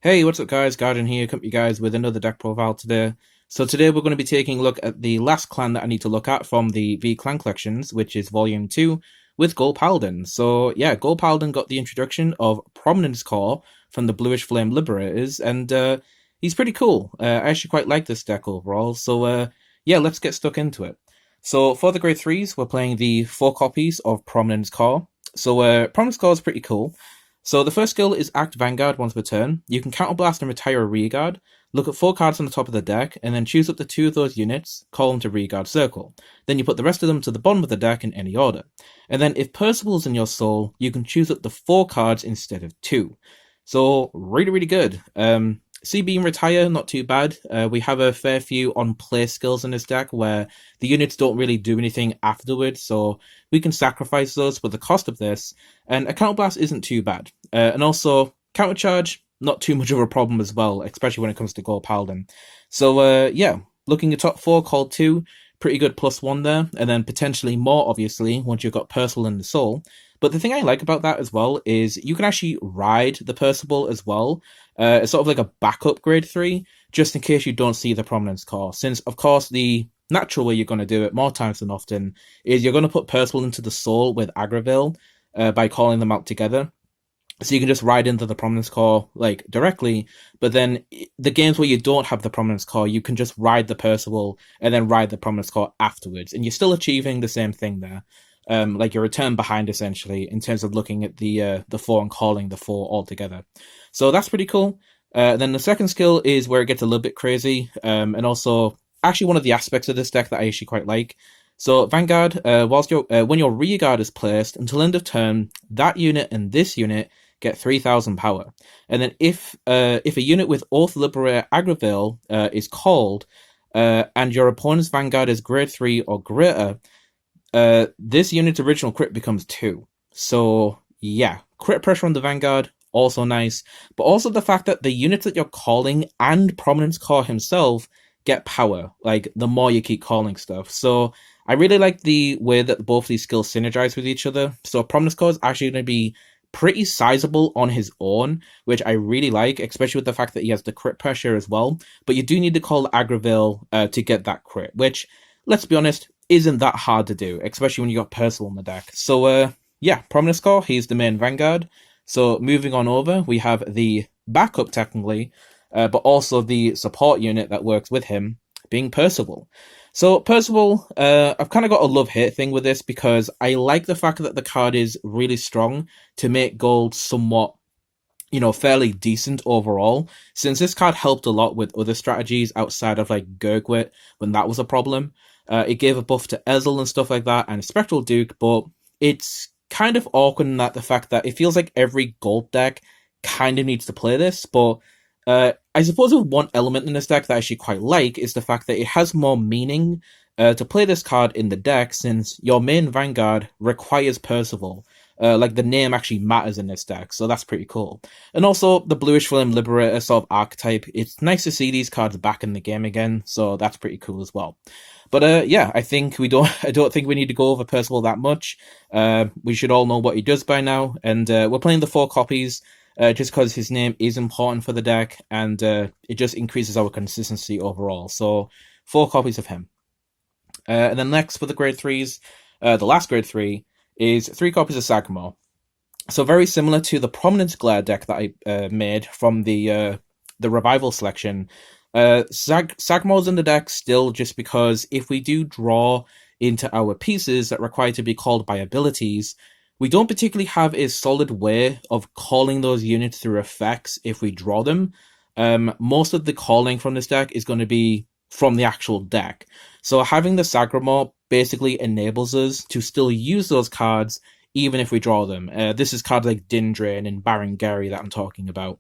Hey, what's up guys? Guardian here, coming to you guys with another deck profile today. So today we're going to be taking a look at the last clan that I need to look at from the V Clan Collections, which is Volume 2, with Gold Paladin. So yeah, Gold Paladin got the introduction of Prominence Core from the Bluish Flame Liberators, and he's pretty cool. I actually quite like this deck overall, so yeah, let's get stuck into it. So for the grade 3s, we're playing the 4 copies of Prominence Core. So Prominence Core is pretty cool. So the first skill is Act Vanguard once per turn. You can counterblast and retire a rearguard, look at 4 cards on the top of the deck, and then choose up to 2 of those units, call them to rearguard circle. Then you put the rest of them to the bottom of the deck in any order. And then if Percival's in your soul, you can choose up to 4 cards instead of 2. So really good. CB and retire, not too bad. We have a fair few on-play skills in this deck where the units don't really do anything afterwards, so we can sacrifice those for the cost of this, and a counterblast isn't too bad. And also, countercharge, not too much of a problem as well, especially when it comes to Gold Paladin. So yeah, looking at top 4, called 2, pretty good +1 there, and then potentially more, obviously, once you've got Percival in the soul. But the thing I like about that as well is you can actually ride the Percival as well. It's sort of like a backup grade 3, just in case you don't see the Prominence Core. Since, of course, the natural way you're going to do it more times than often is you're going to put Percival into the soul with Agraville by calling them out together. So you can just ride into the Prominence Core like directly, but then the games where you don't have the Prominence Core, you can just ride the Percival and then ride the Prominence Core afterwards, and you're still achieving the same thing there. Like your return behind essentially in terms of looking at the 4 and calling the 4 all together. So that's pretty cool. Then the second skill is where it gets a little bit crazy, and also actually one of the aspects of this deck that I actually quite like. So Vanguard, when your rearguard is placed until end of turn, that unit and this unit get 3,000 power. And then if a unit with Oath Liberator Agraville is called, and your opponent's Vanguard is grade 3 or greater, this unit's original crit becomes 2. So yeah, crit pressure on the Vanguard, also nice. But also the fact that the units that you're calling and Prominence Core himself get power, like the more you keep calling stuff. So I really like the way that both these skills synergize with each other. So Prominence Core is actually going to be pretty sizable on his own, which I really like, especially with the fact that he has the crit pressure as well. But you do need to call Agraville to get that crit, which, let's be honest, isn't that hard to do, especially when you got Percival on the deck. So yeah, Prominence Core, he's the main Vanguard. So moving on over, we have the backup technically, but also the support unit that works with him, being Percival. So Percival, I've kind of got a love-hate thing with this because I like the fact that the card is really strong to make gold somewhat, fairly decent overall, since this card helped a lot with other strategies outside of like Gurgwit when that was a problem. It gave a buff to Ezel and stuff like that, and Spectral Duke, but it's kind of awkward in that the fact that it feels like every gold deck kind of needs to play this, but I suppose with one element in this deck that I actually quite like is the fact that it has more meaning to play this card in the deck, since your main Vanguard requires Percival. Like the name actually matters in this deck, so that's pretty cool. And also the Bluish Flame Liberator sort of archetype, it's nice to see these cards back in the game again, so that's pretty cool as well. But yeah, I don't think we need to go over Percival that much. We should all know what he does by now, and we're playing the 4 copies. Just because his name is important for the deck, and it just increases our consistency overall. So 4 copies of him. And then next for the grade 3s, the last grade 3 is 3 copies of Sagmor. So very similar to the Prominence Glare deck that I made from the Revival selection. Sagmor's in the deck still just because if we do draw into our pieces that require to be called by abilities, we don't particularly have a solid way of calling those units through effects if we draw them. Most of the calling from this deck is going to be from the actual deck. So having the Sagramore basically enables us to still use those cards even if we draw them. This is cards like Dindrain and Baron Gary that I'm talking about.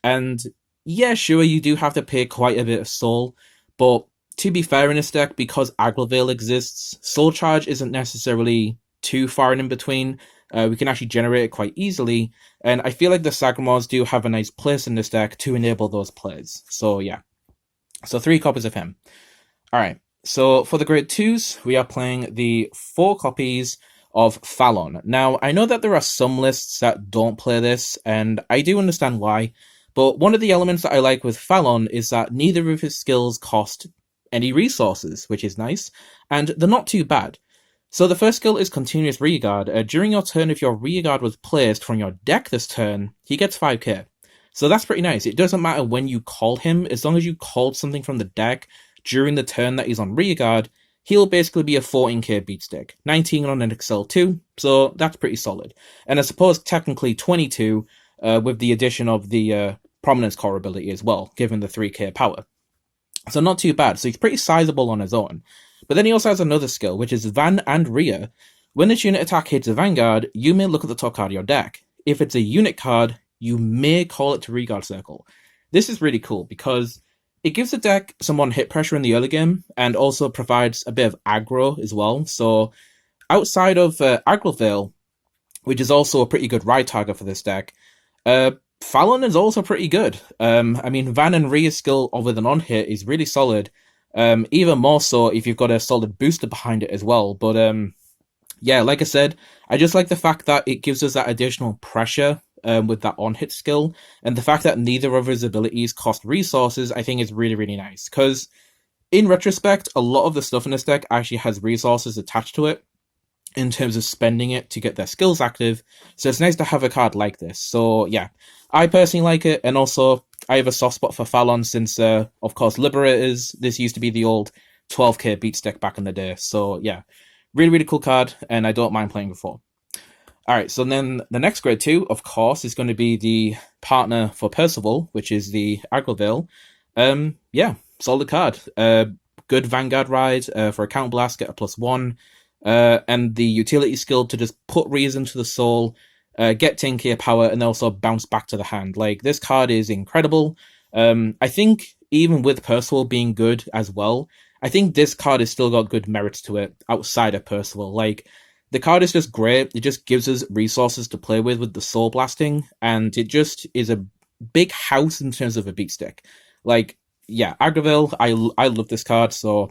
And yeah, sure, you do have to pay quite a bit of soul, but to be fair in this deck, because Aglavale exists, Soul Charge isn't necessarily too far in between. We can actually generate it quite easily, and I feel like the Sagramors do have a nice place in this deck to enable those plays. So yeah, so 3 copies of him. Alright, so for the grade 2s, we are playing the 4 copies of Fallon. Now, I know that there are some lists that don't play this, and I do understand why, But one of the elements that I like with Fallon is that neither of his skills cost any resources, which is nice, and they're not too bad. So the first skill is Continuous Rearguard. During your turn, if your rearguard was placed from your deck this turn, he gets 5k. So that's pretty nice. It doesn't matter when you call him, as long as you called something from the deck during the turn that he's on rearguard, he'll basically be a 14k beatstick. 19 on an Excel 2, so that's pretty solid. And I suppose technically 22 with the addition of the Prominence Core ability as well, given the 3k power. So not too bad. So he's pretty sizable on his own. But then he also has another skill, which is Van and Rhea. When this unit attack hits a Vanguard, you may look at the top card of your deck. If it's a unit card, you may call it to Rearguard Circle. This is really cool because it gives the deck some hit pressure in the early game and also provides a bit of aggro as well. So outside of Aggro Veil, which is also a pretty good ride target for this deck, Fallon is also pretty good. I mean, Van and Rhea's skill with an on-hit is really solid. Even more so if you've got a solid booster behind it as well. But yeah, like I said, I just like the fact that it gives us that additional pressure with that on-hit skill. And the fact that neither of his abilities cost resources, I think is really, really nice. Because in retrospect, a lot of the stuff in this deck actually has resources attached to it in terms of spending it to get their skills active. So it's nice to have a card like this. So yeah, I personally like it. And also, I have a soft spot for Fallon since, of course, Liberators. This used to be the old 12k beatstick back in the day. So yeah, really, really cool card. And I don't mind playing with 4. All right, so then the next grade 2, of course, is going to be the partner for Percival, which is the Aggro Veil. Yeah, solid card. Good Vanguard ride for a Counter Blast, get a +1. And the utility skill to just put reason to the soul, get 10k power, and also bounce back to the hand. Like, this card is incredible. I think even with Percival being good as well, I think this card has still got good merits to it outside of Percival. Like, the card is just great. It just gives us resources to play with the soul blasting, and it just is a big house in terms of a beat stick. Like, yeah, Aggro Veil, I love this card, so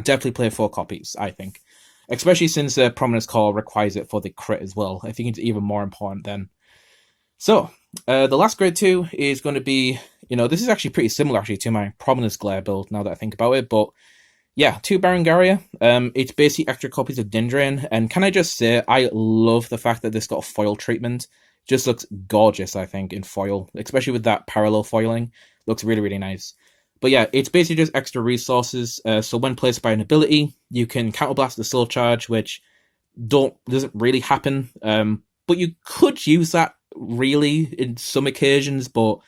definitely play 4 copies, I think. Especially since Prominence Core requires it for the crit as well. I think it's even more important then. So, the last grade 2 is going to be, this is actually pretty similar actually to my Prominence Glare build now that I think about it, but yeah, 2 Berengaria. It's basically extra copies of Dindrain, and can I just say, I love the fact that this got a foil treatment. Just looks gorgeous, I think, in foil, especially with that parallel foiling. Looks really, really nice. But yeah, it's basically just extra resources. So when placed by an ability, you can counterblast the soul charge, which doesn't really happen. But you could use that really in some occasions. But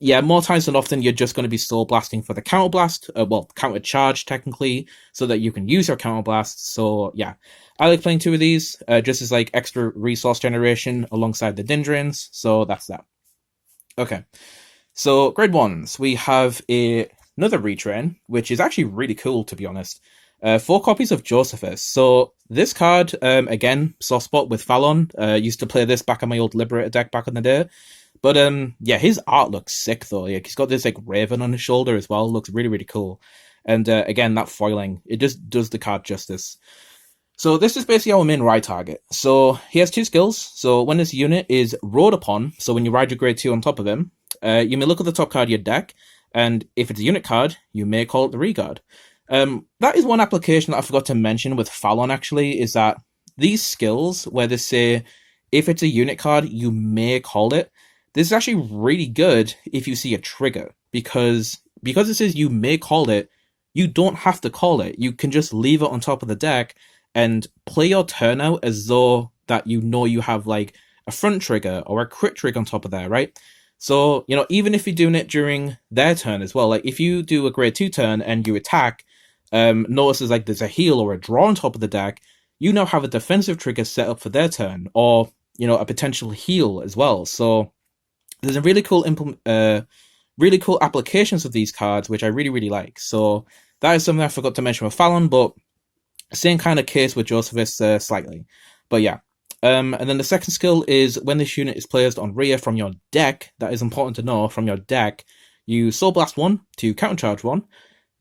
yeah, more times than often, you're just going to be soul blasting for the counterblast. Counter charge technically, so that you can use your counterblast. So yeah, I like playing 2 of these just as like extra resource generation alongside the Dindrains. So that's that. Okay. So, grade 1s, we have another retrain, which is actually really cool, to be honest. 4 copies of Josephus. So, this card, again, soft spot with Fallon. Used to play this back on my old Liberator deck back in the day. But, yeah, his art looks sick, though. Like, he's got this, like, raven on his shoulder as well. Looks really, really cool. And, again, that foiling, it just does the card justice. So this is basically our main ride target. So he has 2 skills. So when this unit is rode upon, so when you ride your grade 2 on top of him, you may look at the top card of your deck, and if it's a unit card, you may call it the Rearguard. That is one application that I forgot to mention with Fallon, actually, is that these skills, where they say, if it's a unit card, you may call it, this is actually really good if you see a trigger, because it says you may call it, you don't have to call it. You can just leave it on top of the deck and play your turn out as though that you have like a front trigger or a crit trigger on top of there, right? So, even if you're doing it during their turn as well, like if you do a grade 2 turn and you attack, notices like there's a heal or a draw on top of the deck, you now have a defensive trigger set up for their turn, or, a potential heal as well. So there's a really cool applications of these cards, which I really, really like. So that is something I forgot to mention with Fallon, but same kind of case with Josephus slightly. But yeah. And then the second skill is when this unit is placed on Rhea from your deck, that is important to know, from your deck, you Soul Blast 1 to countercharge 1,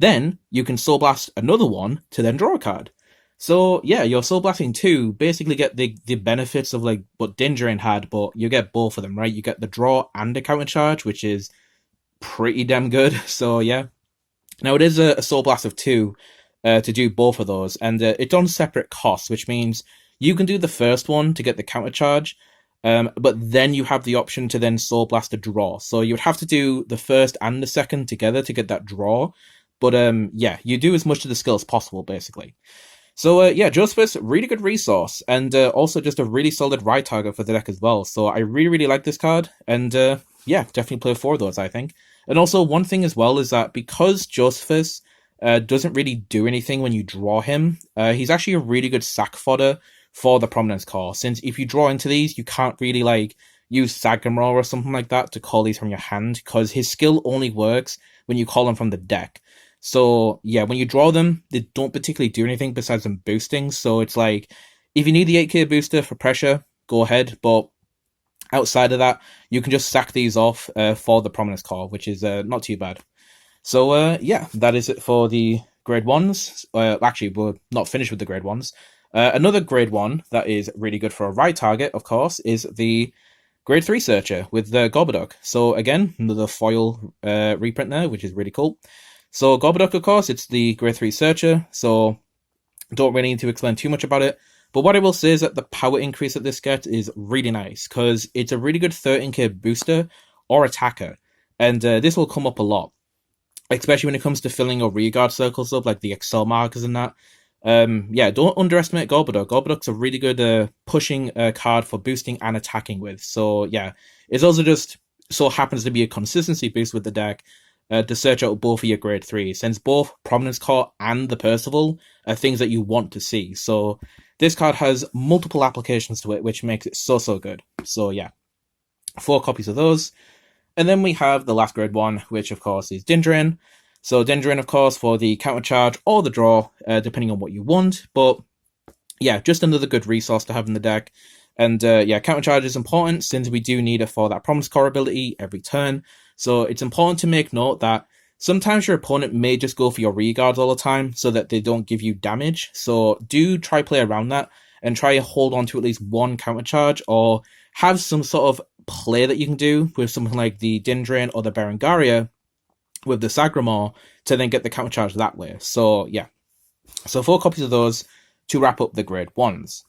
then you can Soul Blast another one to then draw a card. So yeah, your Soul Blasting 2 basically get the benefits of like what Din Drain had, but you get both of them, right? You get the draw and the counter charge, which is pretty damn good. So yeah. Now it is a Soul Blast of 2 to do both of those, and it's on separate costs, which means you can do the first one to get the counter charge, but then you have the option to then Soul Blast a draw. So you would have to do the first and the second together to get that draw. But yeah, you do as much of the skill as possible, basically. So yeah, Josephus, really good resource, and also just a really solid ride target for the deck as well. So I really, really like this card, and yeah, definitely play 4 of those, I think. And also one thing as well is that because Josephus doesn't really do anything when you draw him, he's actually a really good sack fodder for the Prominence Core, since if you draw into these, you can't really like use Sagamore or something like that to call these from your hand, because his skill only works when you call them from the deck. So yeah, when you draw them, they don't particularly do anything besides them boosting. So it's like, if you need the 8k booster for pressure, go ahead. But outside of that, you can just sack these off for the Prominence Core, which is not too bad. So yeah, that is it for the grade 1s. Actually, we're not finished with the grade 1s. Another grade 1 that is really good for a ride target, of course, is the grade 3 Searcher with the Gorbaduck. So again, another foil reprint there, which is really cool. So Gorbaduck, of course, it's the grade 3 Searcher, so don't really need to explain too much about it. But what I will say is that the power increase that this gets is really nice, because it's a really good 13k booster or attacker, and this will come up a lot, especially when it comes to filling your rearguard circles up, like the Excel markers and that. Yeah, don't underestimate Gorbaduck. Gorbaduck's a really good pushing card for boosting and attacking with. So yeah, it's also just so happens to be a consistency boost with the deck. To search out both of your grade 3s, since both Prominence Core and the Percival are things that you want to see. So this card has multiple applications to it, which makes it so good. So yeah, 4 copies of those. And then we have the last grade 1, which of course is Din Drain. So Din Drain, of course, for the counter charge or the draw, depending on what you want. But yeah, just another good resource to have in the deck. And yeah, counter charge is important since we do need it for that Prominence Core ability every turn. So it's important to make note that sometimes your opponent may just go for your rearguards all the time so that they don't give you damage. So do try play around that and try hold on to at least one counter charge, or have some sort of play that you can do with something like the Din Drain or the Berengaria with the Sagramore to then get the counter charge that way. So yeah, so 4 copies of those to wrap up the grade 1s.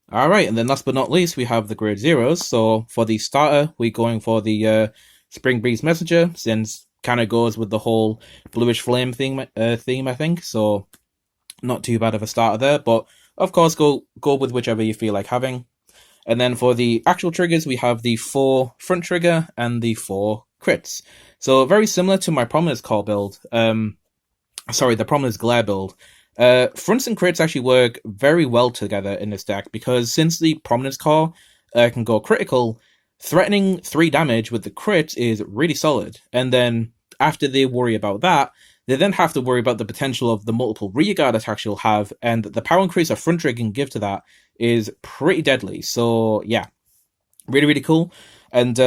Alright, and then last but not least, we have the grade 0s. So for the starter, we're going for the Spring Breeze Messenger, since kind of goes with the whole Bluish Flame theme, I think. So not too bad of a starter there, but of course go with whichever you feel like having. And then for the actual triggers, we have the 4 front trigger and the 4 crits. So very similar to my Prominence Core build. Sorry, the Prominence Glare build. Fronts and crits actually work very well together in this deck, because since the Prominence Core can go critical, threatening 3 damage with the crit is really solid. And then after they worry about that, they then have to worry about the potential of the multiple rearguard attacks you'll have, and the power increase a front trigger can give to that is pretty deadly. So yeah, really cool. And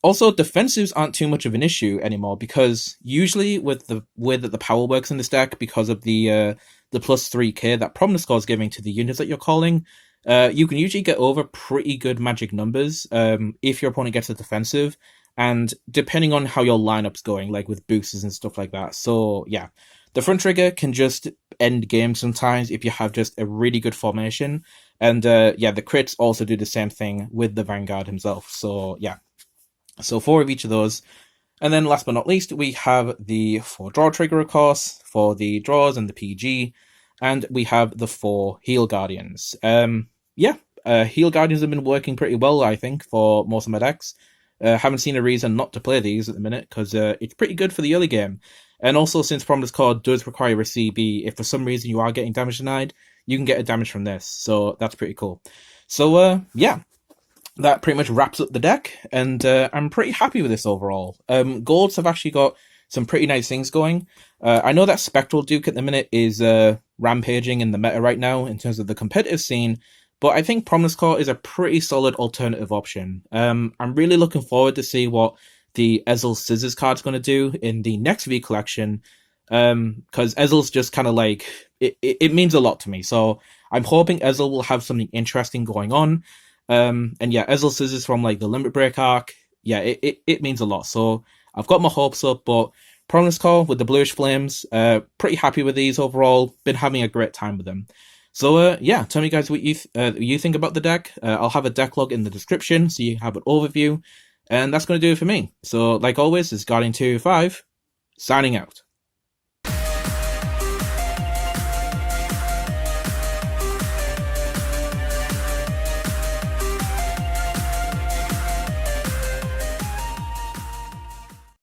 also defensives aren't too much of an issue anymore, because usually with the way that the power works in this deck, because of the plus 3k that Prominence Core is giving to the units that you're calling, you can usually get over pretty good magic numbers if your opponent gets a defensive, and depending on how your lineup's going, like with boosters and stuff like that. So yeah, the front trigger can just end games sometimes if you have just a really good formation. And yeah, the crits also do the same thing with the Vanguard himself. So yeah, so 4 of each of those. And then last but not least, we have the 4 draw trigger, of course, for the draws and the PG. And we have the 4 Heal Guardians. Yeah, Heal Guardians have been working pretty well, I think, for most of my decks. Haven't seen a reason not to play these at the minute, because it's pretty good for the early game. And also, since Prominence Core does require a CB, if for some reason you are getting damage denied, you can get a damage from this. So that's pretty cool. So yeah, that pretty much wraps up the deck, and I'm pretty happy with this overall. Golds have actually got some pretty nice things going. I know that Spectral Duke at the minute is rampaging in the meta right now in terms of the competitive scene, but I think Prominence Core is a pretty solid alternative option. I'm really looking forward to see what the Ezel Scissors card's going to do in the next V collection, because Ezel's just kind of like, it means a lot to me. So I'm hoping Ezel will have something interesting going on. And yeah, Ezel Scissors from like the Limit Break arc, yeah, it means a lot. So I've got my hopes up, but Prominence Core with the Bluish Flames, pretty happy with these overall. Been having a great time with them. So yeah, tell me guys what you think about the deck. I'll have a deck log in the description so you have an overview. And that's going to do it for me. So like always, it's Guardian 205 signing out.